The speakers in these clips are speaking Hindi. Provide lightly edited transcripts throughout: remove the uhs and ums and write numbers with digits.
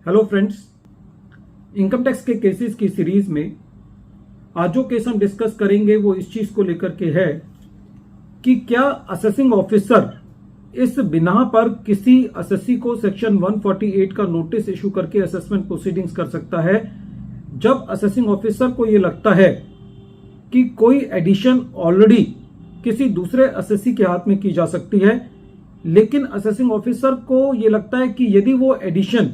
हेलो फ्रेंड्स, इनकम टैक्स के केसेस की सीरीज में आज जो केस हम डिस्कस करेंगे वो इस चीज को लेकर के है कि क्या असेसिंग ऑफिसर इस बिना पर किसी असेसी को सेक्शन 148 का नोटिस इशू करके असेसमेंट प्रोसीडिंग्स कर सकता है जब असेसिंग ऑफिसर को यह लगता है कि कोई एडिशन ऑलरेडी किसी दूसरे असेसी के हाथ में की जा सकती है, लेकिन असेसिंग ऑफिसर को यह लगता है कि यदि वो एडिशन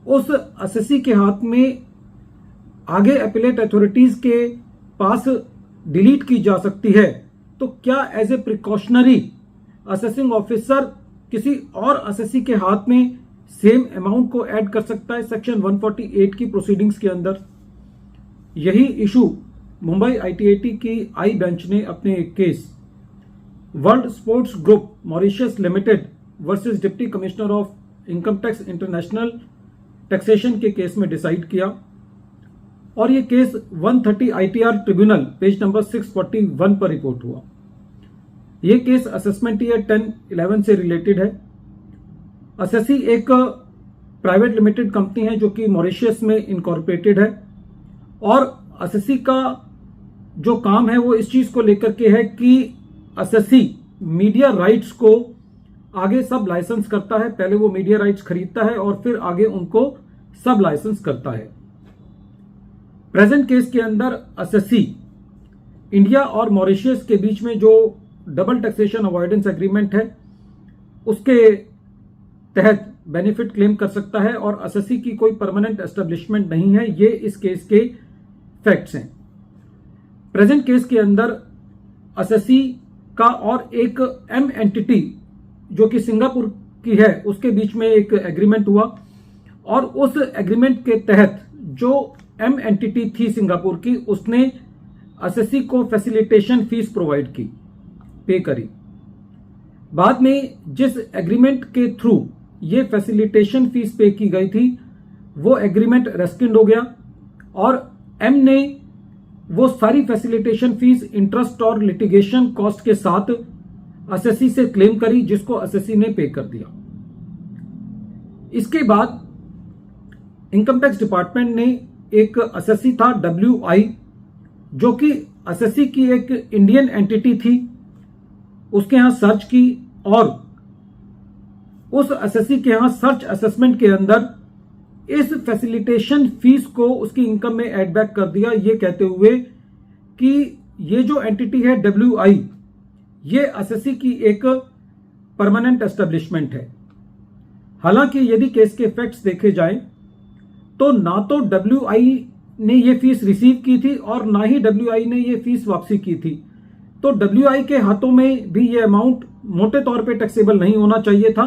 उस असेसी के हाथ में आगे अपीलेट अथॉरिटीज के पास डिलीट की जा सकती है, तो क्या as a precautionary assessing officer किसी और असेसी के हाथ में सेम अमाउंट को ऐड कर सकता है सेक्शन 148 की प्रोसीडिंग्स के अंदर। यही इशू मुंबई ITAT की आई बेंच ने अपने एक case world sports group Mauritius limited versus deputy commissioner of income tax international taxation के केस में डिसाइड किया और यह case 130 ITR tribunal page number 641 पर रिपोर्ट हुआ। यह केस असेसमेंट ईयर 10-11 से रिलेटेड है। असेसी एक प्राइवेट लिमिटेड कंपनी है जो कि मॉरिशस में इनकॉर्पोरेटेड है और असेसी का जो काम है वो इस चीज को लेकर के है कि असेसी मीडिया राइट्स को आगे सब लाइसेंस करता है। पहले वो मीडिया राइट्स खरीदता है और फिर आगे उनको सब लाइसेंस करता है। प्रेजेंट केस के अंदर असेसी इंडिया और मॉरिशस के बीच में जो डबल टैक्सेशन अवॉइडेंस एग्रीमेंट है उसके तहत बेनिफिट क्लेम कर सकता है और असेसी की कोई परमानेंट एस्टेब्लिशमेंट नहीं है। ये इस केस के फैक्ट्स हैं। प्रेजेंट केस के अंदर असेसी का और एक एम एंटिटी जो कि सिंगापुर की है उसके बीच में एक एग्रीमेंट हुआ और उस एग्रीमेंट के तहत जो एम एंटिटी थी सिंगापुर की उसने असेसी को फैसिलिटेशन फीस प्रोवाइड की, पे करी। बाद में जिस एग्रीमेंट के थ्रू ये फैसिलिटेशन फीस पे की गई थी वो एग्रीमेंट रेस्किंड हो गया और एम ने वो सारी फैसिलिटेशन फीस इंटरेस्ट और लिटिगेशन कॉस्ट के साथ असेसी से क्लेम करी जिसको असेसी ने पे कर दिया। इसके बाद इनकम टैक्स डिपार्टमेंट ने एक असेसी था WI जो कि असेसी की एक इंडियन एंटिटी थी, उसके यहां सर्च की और उस असेसी के यहां सर्च असेसमेंट के अंदर इस फैसिलिटेशन फीस को उसकी इनकम में एड बैक कर दिया, ये कहते हुए कि ये जो एंटिटी है WI ये असेसी की एक परमानेंट एस्टेब्लिशमेंट है। हालांकि यदि केस के फैक्ट्स देखे जाएं तो ना तो WI ने ये फीस रिसीव की थी और ना ही WI ने ये फीस वापसी की थी, तो WI के हाथों में भी ये अमाउंट मोटे तौर पे टैक्सेबल नहीं होना चाहिए था,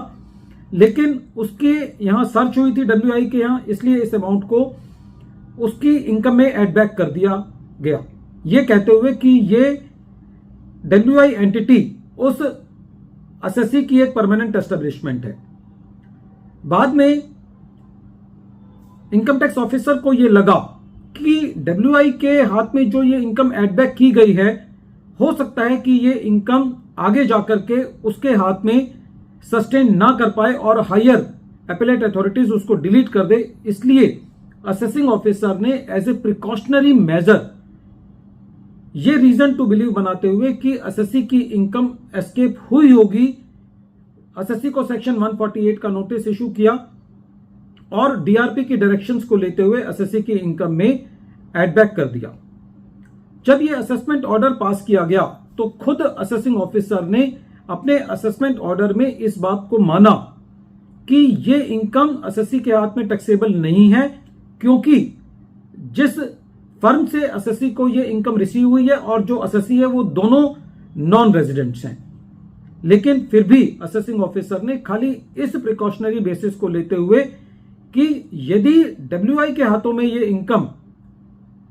लेकिन उसके यहां सर्च हुई थी WI के यहां, इसलिए इस अमाउंट को उसकी इनकम में एड बैक कर दिया गया, ये कहते हुए कि ये WI एंटिटी उस असेसी की एक परमानेंट एस्टेब्लिशमेंट है। बाद में इनकम टैक्स ऑफिसर को यह लगा कि WI के हाथ में जो ये इनकम एड बैक की गई है हो सकता है कि ये इनकम आगे जाकर के उसके हाथ में सस्टेन ना कर पाए और हायर अपीलेट अथॉरिटीज उसको डिलीट कर दे। इसलिए असेसिंग ऑफिसर ने एज ए प्रिकॉशनरी मेजर ये रीजन टू बिलीव बनाते हुए कि असेसी की इनकम एस्केप हुई होगी, असेसी को सेक्शन 148 का नोटिस इशू किया और DRP की डायरेक्शंस को लेते हुए असेसी की इनकम में एड बैक कर दिया। जब ये असेसमेंट ऑर्डर पास किया गया तो खुद असेसिंग ऑफिसर ने अपने असेसमेंट ऑर्डर में इस बात को माना कि ये इनकम असेसी के हाथ में टैक्सेबल नहीं है, क्योंकि जिस फर्म से असेसी को ये इनकम रिसीव हुई है और जो असेसी है वो दोनों नॉन रेजिडेंट्स हैं। लेकिन फिर भी असेसिंग ऑफिसर ने खाली इस प्रिकॉशनरी बेसिस को लेते हुए कि यदि WI के हाथों में ये इनकम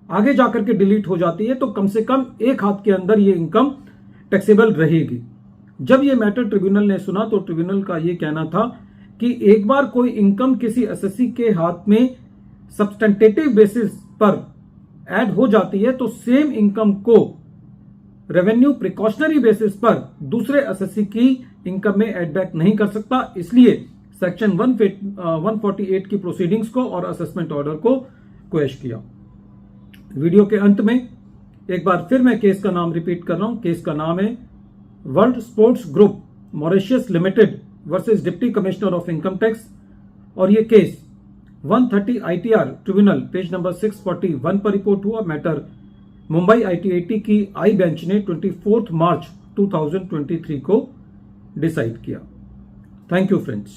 आगे जाकर के डिलीट हो जाती है तो कम से कम एक हाथ के अंदर ये इनकम टैक्सेबल रहेगी। जब ये मैटर ट्रिब्यूनल ने सुना तो ट्रिब्यूनल का ये कहना था कि एक बार कोई इनकम किसी असेसी के हाथ में सब्सटेंटेटिव बेसिस पर ऐड हो जाती है तो सेम इनकम को रेवेन्यू प्रिकॉशनरी बेसिस पर दूसरे असेसी की इनकम में ऐड बैक नहीं कर सकता। इसलिए सेक्शन 148 की प्रोसीडिंग्स को और असेसमेंट ऑर्डर को क्वेश किया। वीडियो के अंत में एक बार फिर मैं केस का नाम रिपीट कर रहा हूं। केस का नाम है world sports group Mauritius limited versus deputy commissioner of income tax, और ये case 130 ITR tribunal page number 641 पर रिपोर्ट हुआ। मैटर मुंबई ITAT की आई बेंच ने 24 मार्च 2023 को डिसाइड किया। Thank you friends.